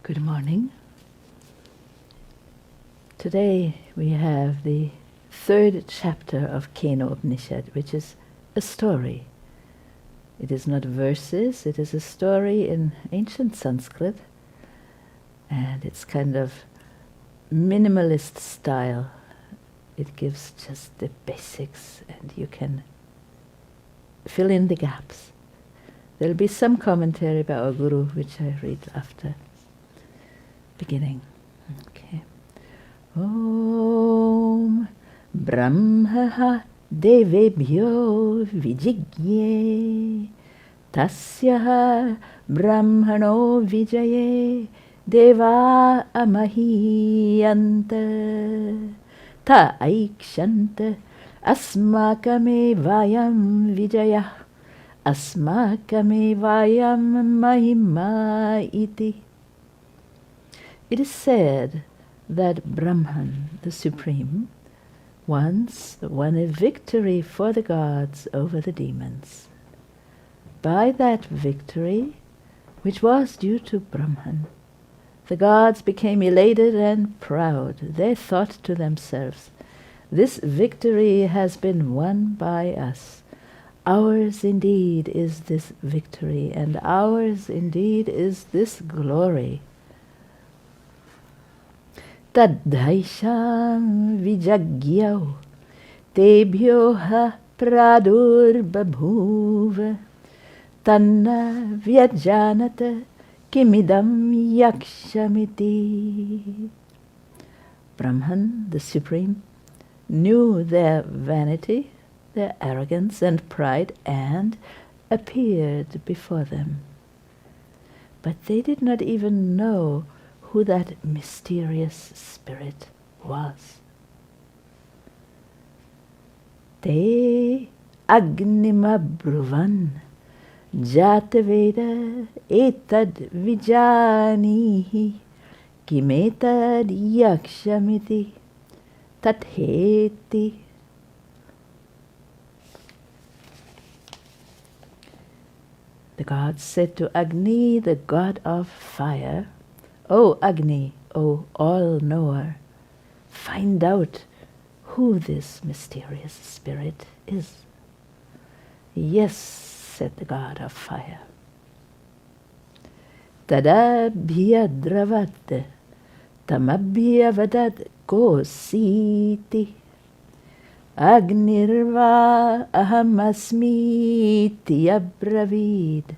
Good morning. Today we have the third chapter of Kena Upanishad, which is a story. It is not verses, it is a story in ancient Sanskrit, and it's kind of minimalist style. It gives just the basics and you can fill in the gaps. There'll be some commentary by our Guru, which I read after beginning. Okay. Om Brahma Devebhyo Vijigye Tasya Brahmano Vijaye Deva Amahiyanta Ta Aikshanta Asmakame Vayam Vijaya Asmakame Vayam Mahima Iti. It is said that Brahman, the Supreme, once won a victory for the gods over the demons. By that victory, which was due to Brahman, the gods became elated and proud. They thought to themselves, "This victory has been won by us. Ours indeed is this victory, and ours indeed is this glory." Tadhaisham vijagyau tebhyoha pradurbabhuva tanna vyajanata kimidam yakshamiti. Brahman, the Supreme, knew their vanity, their arrogance and pride, and appeared before them. But they did not even know who that mysterious spirit was. Te agnima bruvan jataveda etad vijanihi kimetad yakshamiti tatheti. The gods said to Agni, the god of fire, "O Agni, O all-knower, find out who this mysterious spirit is." "Yes," said the god of fire. Tada bhyadravat tamabhyavadat kositi Agnirva ahamasmiti abravid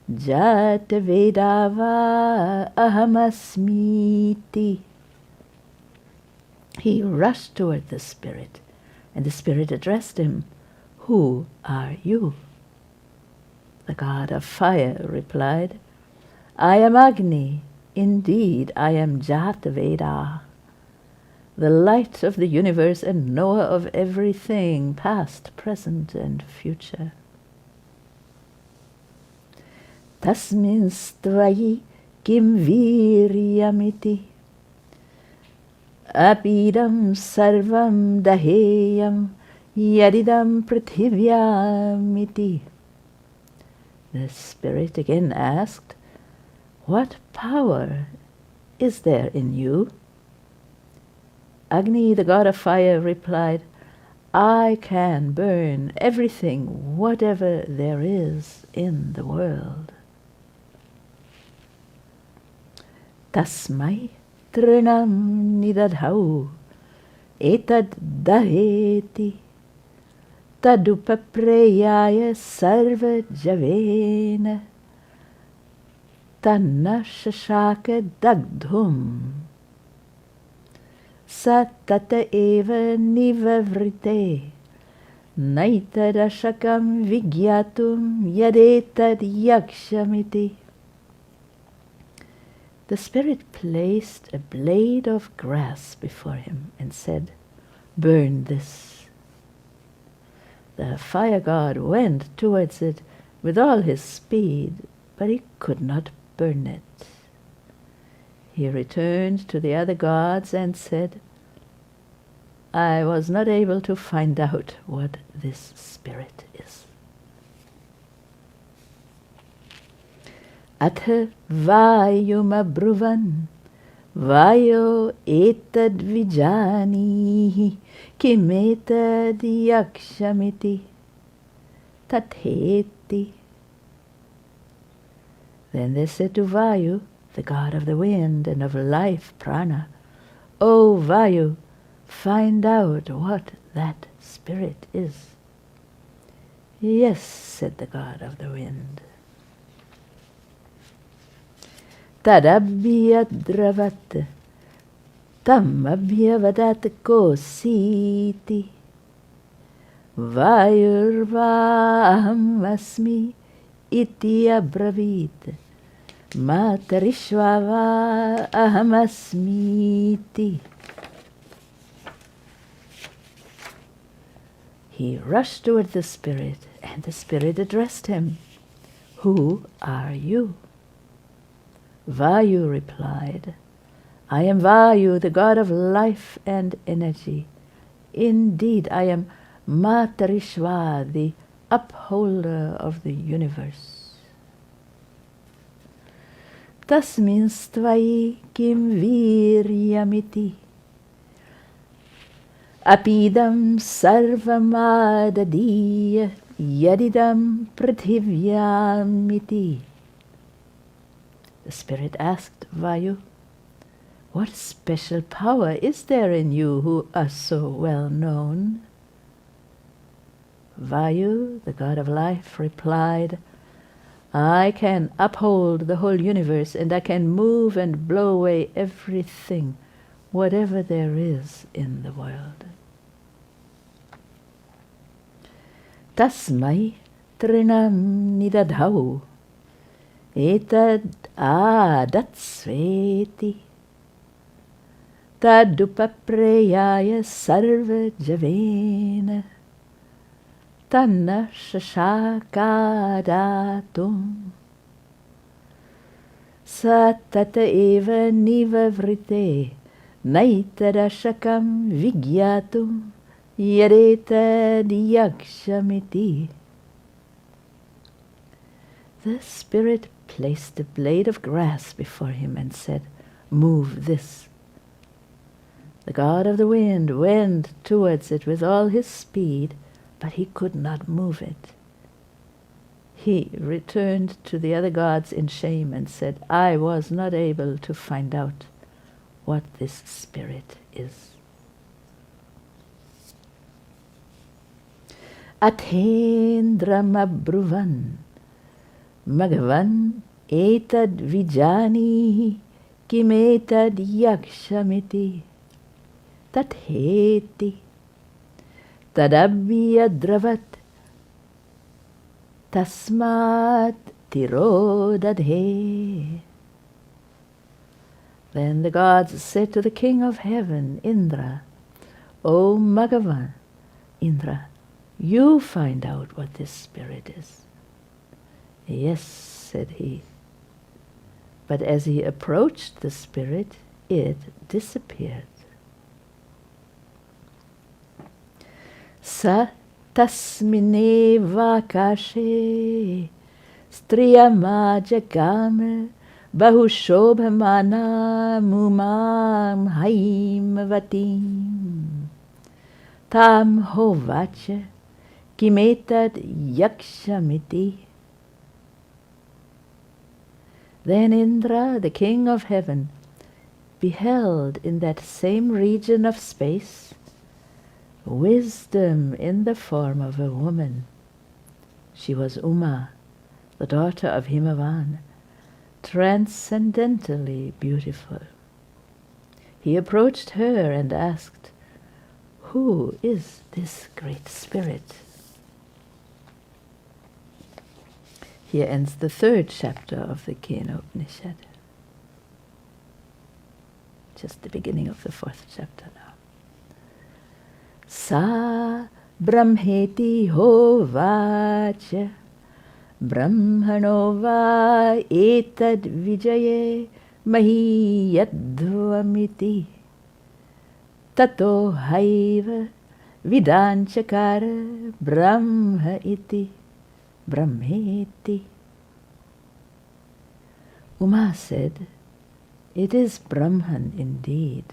Jata Vedava Ahamasmiti. He rushed toward the spirit, and the spirit addressed him, "Who are you?" The god of fire replied, "I am Agni. Indeed, I am Jata Veda, the light of the universe and knower of everything, past, present, and future. Tasmin stvayi kim viryamiti apidam sarvam daheyam yadidam prithivyamiti." The spirit again asked, "What power is there in you?" Agni, the god of fire, replied, "I can burn everything, whatever there is in the world." Tasmai trinam nidadhau etad daheti tadupapreyaya sarva javena tanna shashaka dagdhum sa tata eva nivavrite naitadashakam vigyatum yadetad yakshamiti. The spirit placed a blade of grass before him and said, "Burn this." The fire god went towards it with all his speed, but he could not burn it. He returned to the other gods and said, "I was not able to find out what this spirit is." Atha vayumabruvan vayo etad vijanihi kimetad yakshamiti tatheti. Then they said to Vayu, the god of the wind and of life, prana, O Vayu, find out what that spirit is. Yes, said the god of the wind. Tadabhyadravat tam abhyavadat kositi Vayurvaham asmi iti abravit Matarishvava ahamasmiti. He rushed toward the spirit, and the spirit addressed him. Who are you? Vayu replied, I am Vayu, the god of life and energy. Indeed, I am Matarishva, the upholder of the universe. Tasmin stvai kim viryamiti apidam sarvamadadiya yadidam prithivyamiti. The spirit asked Vayu, what special power is there in you who are so well known? Vayu, the god of life, replied, I can uphold the whole universe, and I can move and blow away everything, whatever there is in the world. Tasmai trinam nidadhau etad adatsveti tadupapreyaya sarva javena Tanna shashakadatum Satata eva nivavrite Naitadashakam vigyatum Yadetad yakshamiti. The spirit placed a blade of grass before him and said, move this. The god of the wind went towards it with all his speed, but he could not move it. He returned to the other gods in shame and said, I was not able to find out what this spirit is. Athendramabruvan Magavan etad vijani kimetad yakshamiti tatheti tadabhyadravat tasmat tirodadhe. Then the gods said to the king of heaven, Indra, O Magavan, Indra, you find out what this spirit is. Yes, said he. But as he approached the spirit, it disappeared. Sa tasmine vakashe striyamajagame bahushobhamana mumam haimavatim tam hovacha kimetad yakshamiti. Then Indra, the king of heaven, beheld in that same region of space wisdom in the form of a woman. She was Uma, the daughter of Himavan, transcendently beautiful. He approached her and asked, who is this great spirit? Here ends the third chapter of the Kena Upanishad. Just the beginning of the fourth chapter now. Sa brahmeti hovacha brahmano va etad vijaye mahi yadvamiti tato haiva vidanchakara brahma iti brahmeti. Uma said, "It is Brahman indeed.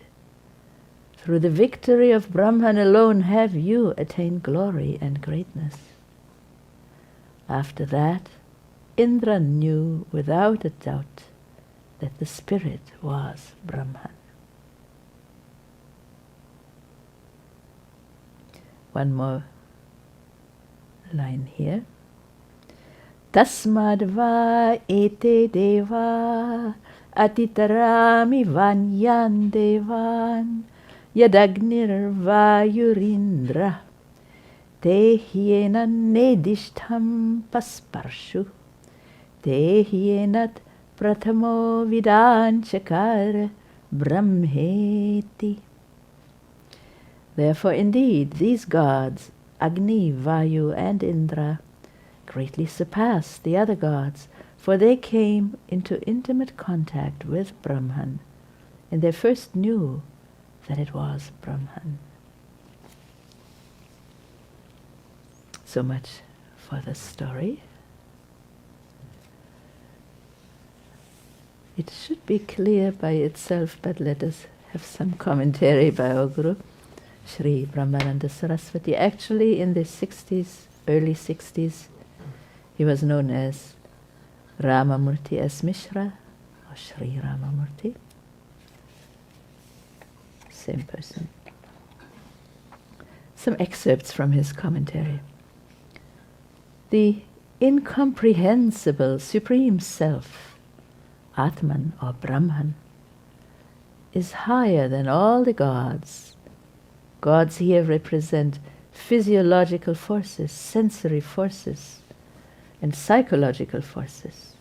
Through the victory of Brahman alone have you attained glory and greatness." After that, Indra knew without a doubt that the spirit was Brahman. One more line here. Tasmad va ete deva atitarami vanyan devan yadagnir vayurindra te hiena nedishtam pasparshu te hienat pratamo vidanchakar brahmeti. Therefore, indeed, these gods, Agni, Vayu, and Indra, greatly surpass the other gods, for they came into intimate contact with Brahman, and they first knew that it was Brahman. So much for the story. It should be clear by itself, but let us have some commentary by our Guru, Sri Brahmananda Saraswati. Actually, in the 60s, early 60s, he was known as Ramamurti S. Mishra, or Sri Ramamurti. Same person. Some excerpts from his commentary. The incomprehensible Supreme Self, Atman or Brahman, is higher than all the gods. Gods here represent physiological forces, sensory forces, and psychological forces.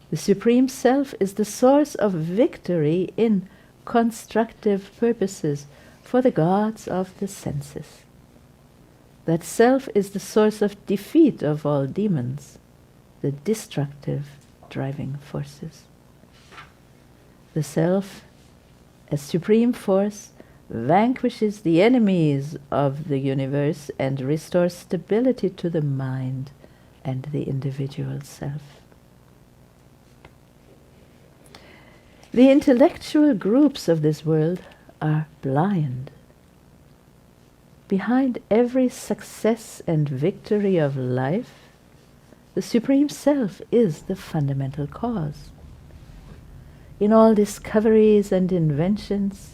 The Supreme Self is the source of victory in constructive purposes for the gods of the senses. That Self is the source of defeat of all demons, the destructive driving forces. The Self, as Supreme Force, vanquishes the enemies of the universe and restores stability to the mind and the individual self. The intellectual groups of this world are blind. Behind every success and victory of life, the Supreme Self is the fundamental cause. In all discoveries and inventions,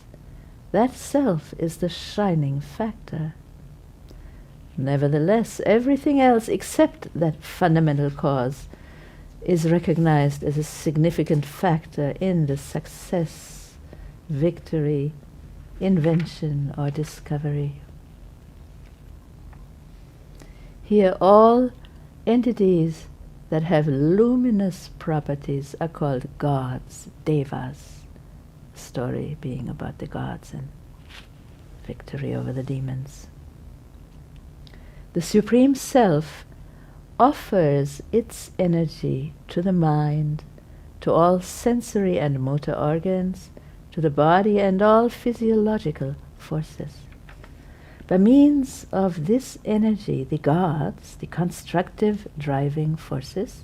that Self is the shining factor. Nevertheless, everything else except that fundamental cause is recognized as a significant factor in the success, victory, invention, or discovery. Here, all entities that have luminous properties are called gods, devas. Story being about the gods and victory over the demons. The Supreme Self offers its energy to the mind, to all sensory and motor organs, to the body and all physiological forces. By means of this energy, the gods, the constructive driving forces,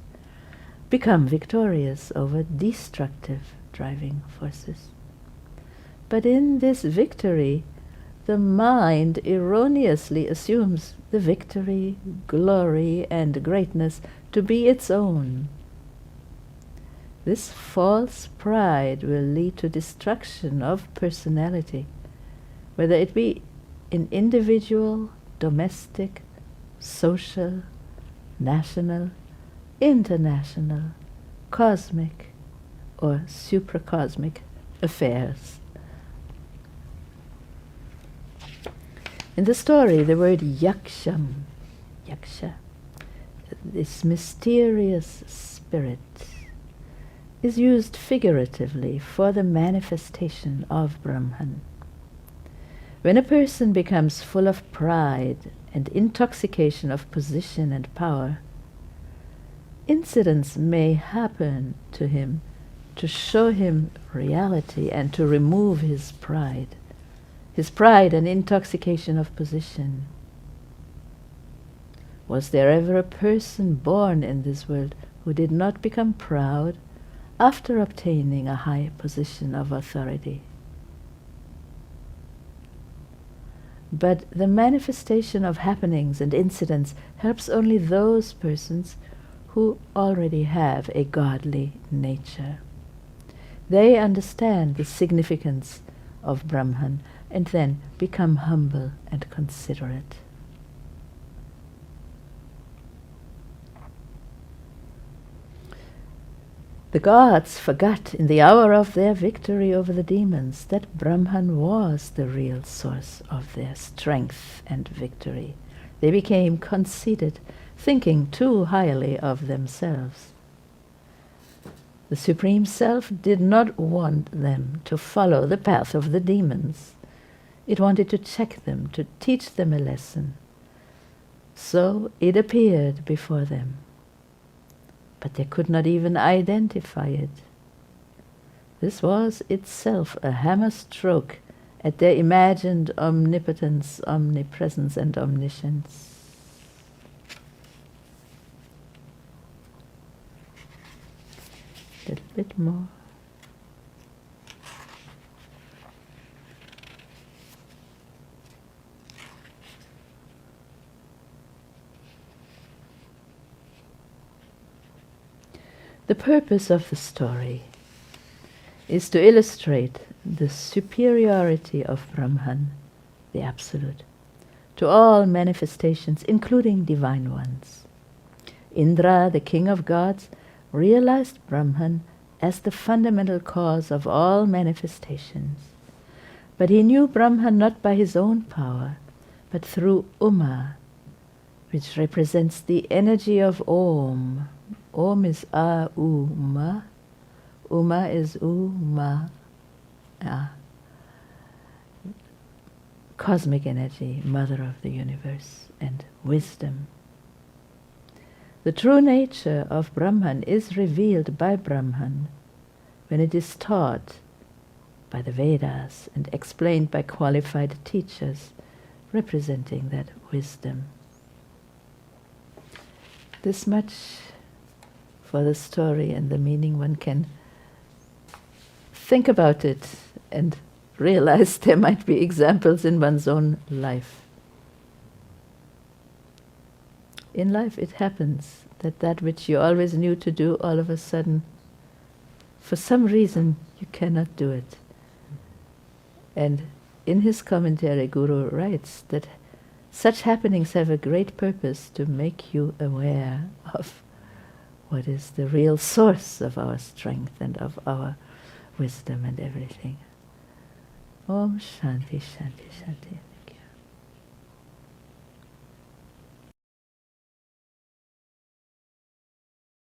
become victorious over destructive driving forces. But in this victory, the mind erroneously assumes the victory, glory, and greatness to be its own. This false pride will lead to destruction of personality, whether it be in individual, domestic, social, national, international, cosmic, or supracosmic affairs. In the story, the word yaksham, yaksha, this mysterious spirit, is used figuratively for the manifestation of Brahman. When a person becomes full of pride and intoxication of position and power, incidents may happen to him to show him reality and to remove his pride and intoxication of position. Was there ever a person born in this world who did not become proud after obtaining a high position of authority. But the manifestation of happenings and incidents helps only those persons who already have a godly nature. They understand the significance of Brahman and then become humble and considerate. The gods forgot in the hour of their victory over the demons that Brahman was the real source of their strength and victory. They became conceited, thinking too highly of themselves. The Supreme Self did not want them to follow the path of the demons. It wanted to check them, to teach them a lesson. So it appeared before them. But they could not even identify it. This was itself a hammer stroke at their imagined omnipotence, omnipresence, and omniscience. A little bit more. The purpose of the story is to illustrate the superiority of Brahman, the Absolute, to all manifestations, including divine ones. Indra, the king of gods, realized Brahman as the fundamental cause of all manifestations. But he knew Brahman not by his own power, but through Uma, which represents the energy of Om. Om is A-U-Ma. Uma is U-Ma. Cosmic energy, mother of the universe, and wisdom. The true nature of Brahman is revealed by Brahman when it is taught by the Vedas and explained by qualified teachers representing that wisdom. This much for the story and the meaning. One can think about it and realize there might be examples in one's own life. In life it happens that which you always knew to do, all of a sudden, for some reason, you cannot do it. And in his commentary, Guru writes that such happenings have a great purpose to make you aware of what is the real source of our strength and of our wisdom and everything. Om Shanti Shanti Shanti.